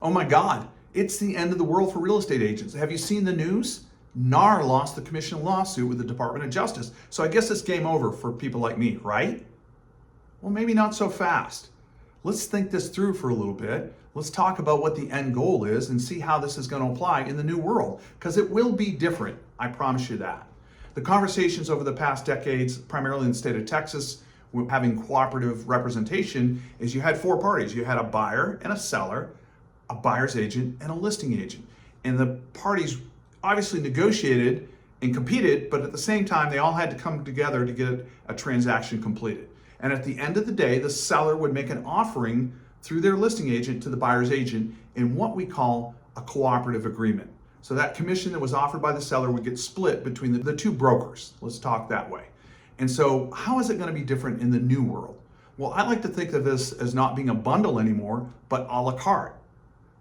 Oh my God, it's the end of the world for real estate agents. Have you seen the news? NAR lost the commission lawsuit with the Department of Justice. So I guess it's game over for people like me, right? Well, maybe not so fast. Let's think this through for a little bit. Let's talk about what the end goal is and see how this is going to apply in the new world, because it will be different. I promise you that. The conversations over the past decades, primarily in the state of Texas, having cooperative representation, is you had four parties. You had a buyer and a seller, a buyer's agent, and a listing agent. And the parties obviously negotiated and competed, but at the same time, they all had to come together to get a transaction completed. And at the end of the day, the seller would make an offering through their listing agent to the buyer's agent in what we call a cooperative agreement. So that commission that was offered by the seller would get split between the two brokers. Let's talk that way. And so how is it going to be different in the new world? Well, I like to think of this as not being a bundle anymore, but a la carte.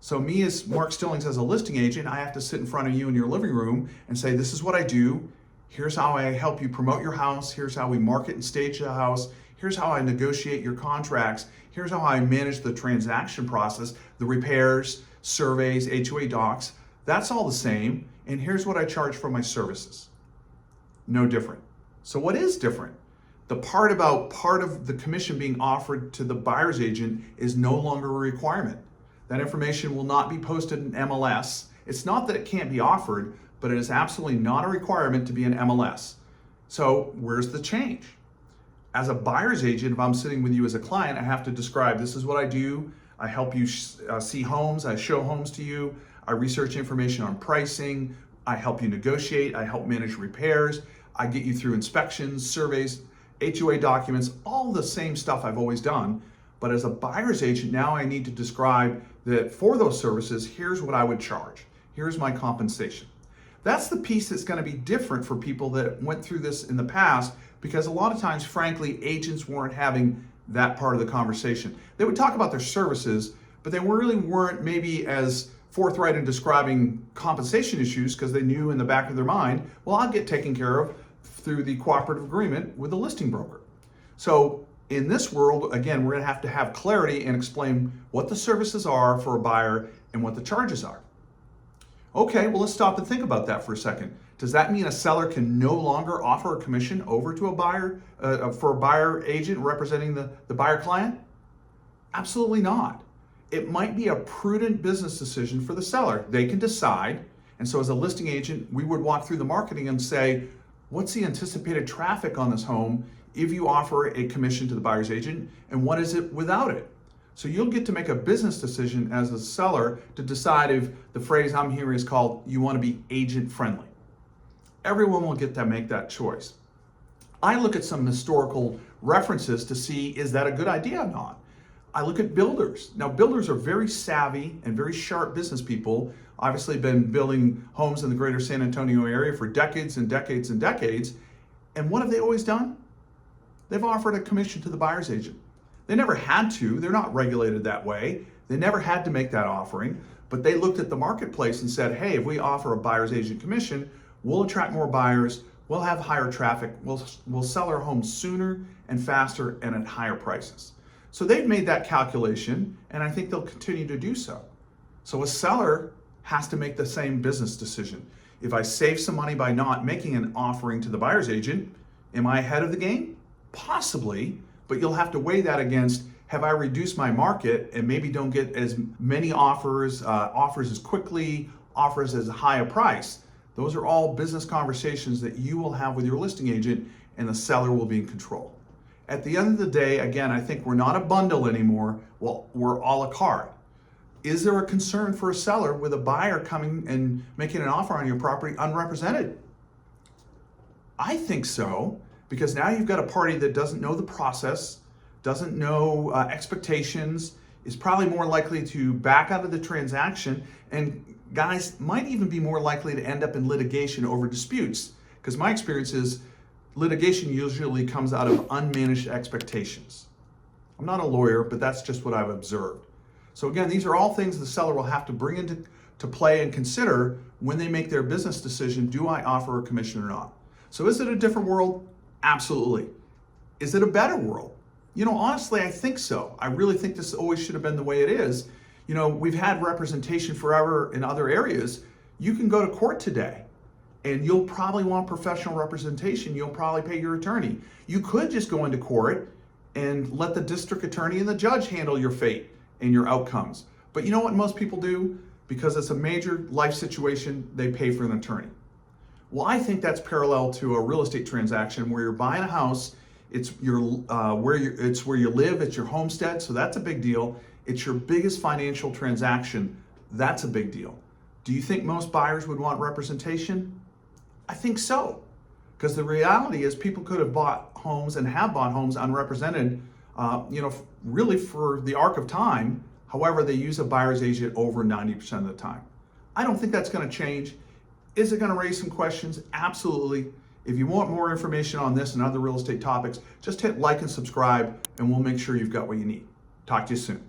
So me as Mark Stillings as a listing agent, I have to sit in front of you in your living room and say, this is what I do. Here's how I help you promote your house. Here's how we market and stage the house. Here's how I negotiate your contracts. Here's how I manage the transaction process, the repairs, surveys, HOA docs. That's all the same. And here's what I charge for my services. No different. So what is different? The part of the commission being offered to the buyer's agent is no longer a requirement. That information will not be posted in MLS. It's not that it can't be offered, but it is absolutely not a requirement to be in MLS. So where's the change? As a buyer's agent, if I'm sitting with you as a client, I have to describe, this is what I do. I help you see homes. I show homes to you. I research information on pricing. I help you negotiate. I help manage repairs. I get you through inspections, surveys, HOA documents, all the same stuff I've always done. But as a buyer's agent, now I need to describe that for those services, here's what I would charge. Here's my compensation. That's the piece that's going to be different for people that went through this in the past, because a lot of times, frankly, agents weren't having that part of the conversation. They would talk about their services, but they really weren't maybe as forthright in describing compensation issues, because they knew in the back of their mind, well, I'll get taken care of through the cooperative agreement with the listing broker. So in this world, again, we're going to have clarity and explain what the services are for a buyer and what the charges are. Okay, well, let's stop and think about that for a second. Does that mean a seller can no longer offer a commission over to a buyer for a buyer agent representing the buyer client? Absolutely not. It might be a prudent business decision for the seller. They can decide. And so as a listing agent, we would walk through the marketing and say, what's the anticipated traffic on this home if you offer a commission to the buyer's agent, and what is it without it? So you'll get to make a business decision as a seller to decide if the phrase I'm hearing is called, you want to be agent friendly. Everyone will get to make that choice. I look at some historical references to see, is that a good idea or not? I look at builders. Now, builders are very savvy and very sharp business people, obviously been building homes in the greater San Antonio area for decades and decades and decades. And what have they always done? They've offered a commission to the buyer's agent. They never had to. They're not regulated that way. They never had to make that offering, but they looked at the marketplace and said, hey, if we offer a buyer's agent commission, we'll attract more buyers, we'll have higher traffic, we'll sell our homes sooner and faster and at higher prices. So they've made that calculation, and I think they'll continue to do so. So a seller has to make the same business decision. If I save some money by not making an offering to the buyer's agent, am I ahead of the game? Possibly, but you'll have to weigh that against, have I reduced my market and maybe don't get as many offers as quickly, offers as high a price? Those are all business conversations that you will have with your listing agent, and the seller will be in control. At the end of the day, again, I think we're not a bundle anymore. Well, we're a la carte. Is there a concern for a seller with a buyer coming and making an offer on your property unrepresented? I think so, because now you've got a party that doesn't know the process, doesn't know expectations, is probably more likely to back out of the transaction, and guys might even be more likely to end up in litigation over disputes, because my experience is litigation usually comes out of unmanaged expectations. I'm not a lawyer, but that's just what I've observed. So again, these are all things the seller will have to bring into play and consider when they make their business decision. Do I offer a commission or not? So is it a different world? Absolutely. Is it a better world? You know, honestly, I think so. I really think this always should have been the way it is. You know, we've had representation forever in other areas. You can go to court today and you'll probably want professional representation. You'll probably pay your attorney. You could just go into court and let the district attorney and the judge handle your fate and your outcomes. But you know what most people do? Because it's a major life situation, they pay for an attorney. Well, I think that's parallel to a real estate transaction where you're buying a house. It's where you live. It's your homestead, so that's a big deal. It's your biggest financial transaction. That's a big deal. Do you think most buyers would want representation? I think so, because the reality is people could have bought homes and have bought homes unrepresented, really for the arc of time. However, they use a buyer's agent over 90% of the time. I don't think that's going to change. Is it going to raise some questions? Absolutely. If you want more information on this and other real estate topics, just hit like and subscribe, and we'll make sure you've got what you need. Talk to you soon.